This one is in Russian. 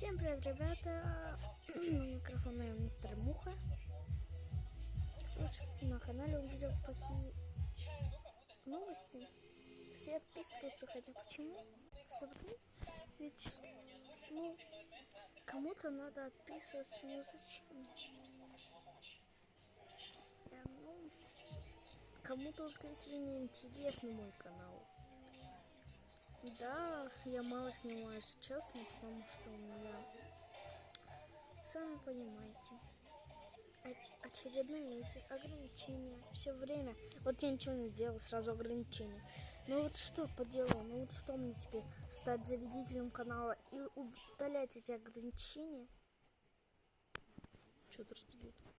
Всем привет, ребята! Микрофон мистер Муха. Короче, на канале увидел плохие новости. Все отписываются, хотя почему? Ведь, кому-то надо отписываться, но зачем? Кому только если не интересен мой канал. Да, я мало снимаю сейчас, потому что у меня, сами понимаете, очередные эти ограничения. Все время. Вот я ничего не делал, сразу ограничения. Ну вот что поделал? Ну вот что мне теперь? Стать заведителем канала и удалять эти ограничения? Что-то что ли?